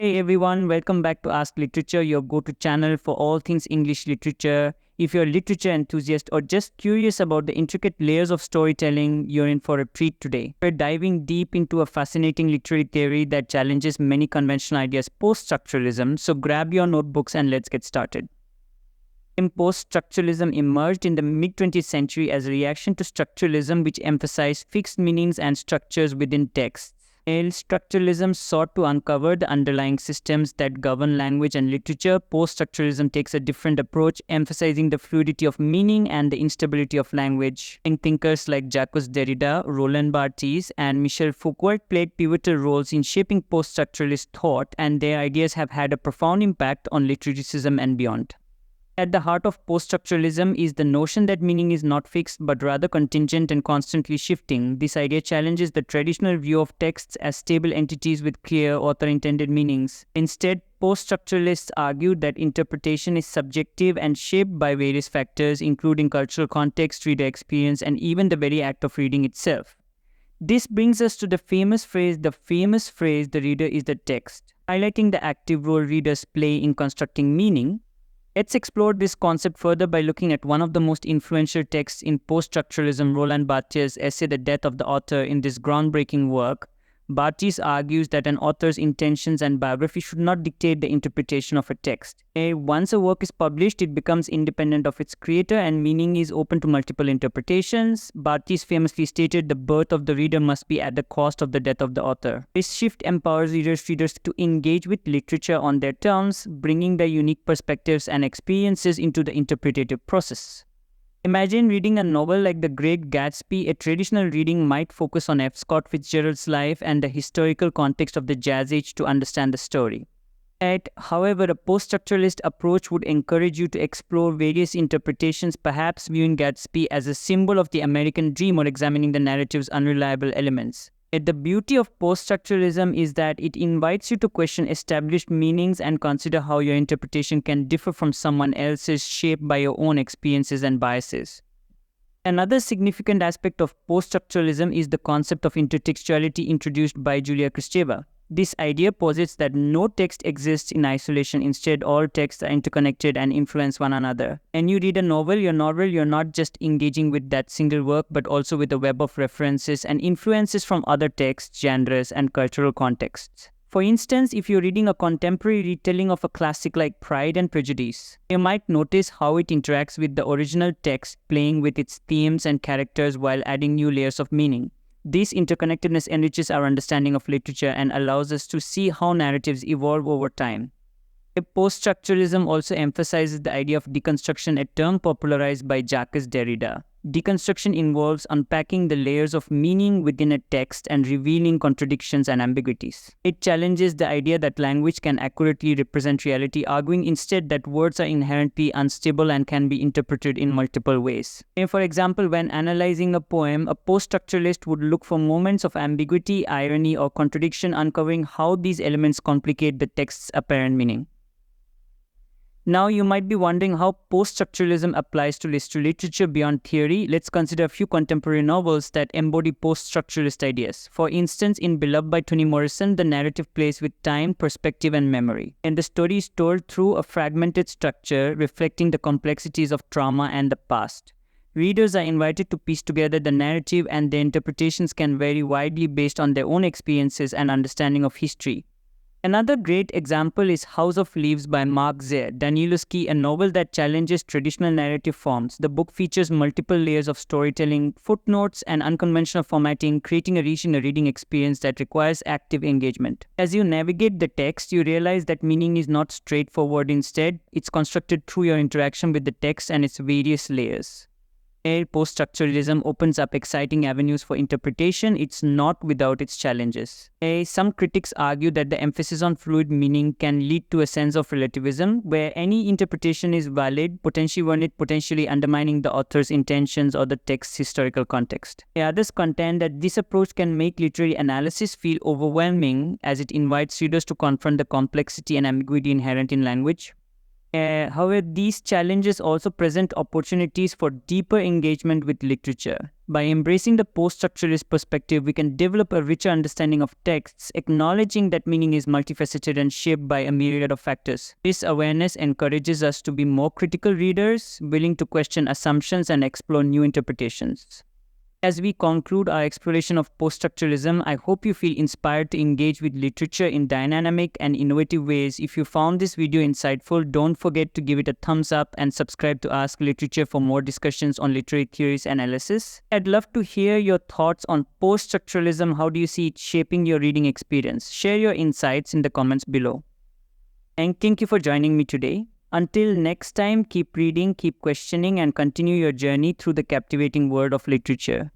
Hey everyone, welcome back to Ask Literature, your go-to channel for all things English literature. If you're a literature enthusiast or just curious about the intricate layers of storytelling, you're in for a treat today. We're diving deep into a fascinating literary theory that challenges many conventional ideas, post-structuralism. So grab your notebooks and let's get started. Post-structuralism emerged in the mid-20th century as a reaction to structuralism, which emphasized fixed meanings and structures within texts. Structuralism sought to uncover the underlying systems that govern language and literature. Post-structuralism takes a different approach, emphasizing the fluidity of meaning and the instability of language. Thinkers like Jacques Derrida, Roland Barthes, and Michel Foucault played pivotal roles in shaping post-structuralist thought, and their ideas have had a profound impact on literature and beyond. At the heart of post-structuralism is the notion that meaning is not fixed but rather contingent and constantly shifting. This idea challenges the traditional view of texts as stable entities with clear author-intended meanings. Instead, post-structuralists argue that interpretation is subjective and shaped by various factors, including cultural context, reader experience, and even the very act of reading itself. This brings us to the famous phrase, the reader is the text, highlighting the active role readers play in constructing meaning. Let's explore this concept further by looking at one of the most influential texts in post-structuralism, Roland Barthes' essay The Death of the Author. In this groundbreaking work, Barthes argues that an author's intentions and biography should not dictate the interpretation of a text. Once a work is published, it becomes independent of its creator and meaning is open to multiple interpretations. Barthes famously stated, "The birth of the reader must be at the cost of the death of the author." This shift empowers readers to engage with literature on their terms, bringing their unique perspectives and experiences into the interpretative process. Imagine reading a novel like The Great Gatsby. A traditional reading might focus on F. Scott Fitzgerald's life and the historical context of the Jazz Age to understand the story. However, a post-structuralist approach would encourage you to explore various interpretations, perhaps viewing Gatsby as a symbol of the American dream or examining the narrative's unreliable elements. The beauty of post-structuralism is that it invites you to question established meanings and consider how your interpretation can differ from someone else's, shaped by your own experiences and biases. Another significant aspect of post-structuralism is the concept of intertextuality introduced by Julia Kristeva. This idea posits that no text exists in isolation. Instead, all texts are interconnected and influence one another. When you read a novel, you're not just engaging with that single work, but also with a web of references and influences from other texts, genres, and cultural contexts. For instance, if you're reading a contemporary retelling of a classic like Pride and Prejudice, you might notice how it interacts with the original text, playing with its themes and characters while adding new layers of meaning. This interconnectedness enriches our understanding of literature and allows us to see how narratives evolve over time. Post-structuralism also emphasizes the idea of deconstruction, a term popularized by Jacques Derrida. Deconstruction involves unpacking the layers of meaning within a text and revealing contradictions and ambiguities. It challenges the idea that language can accurately represent reality, arguing instead that words are inherently unstable and can be interpreted in multiple ways. For example, when analyzing a poem, a post-structuralist would look for moments of ambiguity, irony, or contradiction, uncovering how these elements complicate the text's apparent meaning. Now, you might be wondering how post-structuralism applies to literature beyond theory. Let's consider a few contemporary novels that embody post-structuralist ideas. For instance, in Beloved by Toni Morrison, the narrative plays with time, perspective, and memory. And the story is told through a fragmented structure, reflecting the complexities of trauma and the past. Readers are invited to piece together the narrative, and their interpretations can vary widely based on their own experiences and understanding of history. Another great example is House of Leaves by Mark Danielewski, a novel that challenges traditional narrative forms. The book features multiple layers of storytelling, footnotes, and unconventional formatting, creating a rich reading experience that requires active engagement. As you navigate the text, you realize that meaning is not straightforward. Instead, it's constructed through your interaction with the text and its various layers. Post-structuralism opens up exciting avenues for interpretation. It's not without its challenges. Some critics argue that the emphasis on fluid meaning can lead to a sense of relativism, where any interpretation is valid, potentially undermining the author's intentions or the text's historical context. Others contend that this approach can make literary analysis feel overwhelming, as it invites readers to confront the complexity and ambiguity inherent in language. However, these challenges also present opportunities for deeper engagement with literature. By embracing the post-structuralist perspective, we can develop a richer understanding of texts, acknowledging that meaning is multifaceted and shaped by a myriad of factors. This awareness encourages us to be more critical readers, willing to question assumptions and explore new interpretations. As we conclude our exploration of post-structuralism, I hope you feel inspired to engage with literature in dynamic and innovative ways. If you found this video insightful, don't forget to give it a thumbs up and subscribe to Ask Literature for more discussions on literary theories and analysis. I'd love to hear your thoughts on post-structuralism. How do you see it shaping your reading experience? Share your insights in the comments below. And thank you for joining me today. Until next time, keep reading, keep questioning, and continue your journey through the captivating world of literature.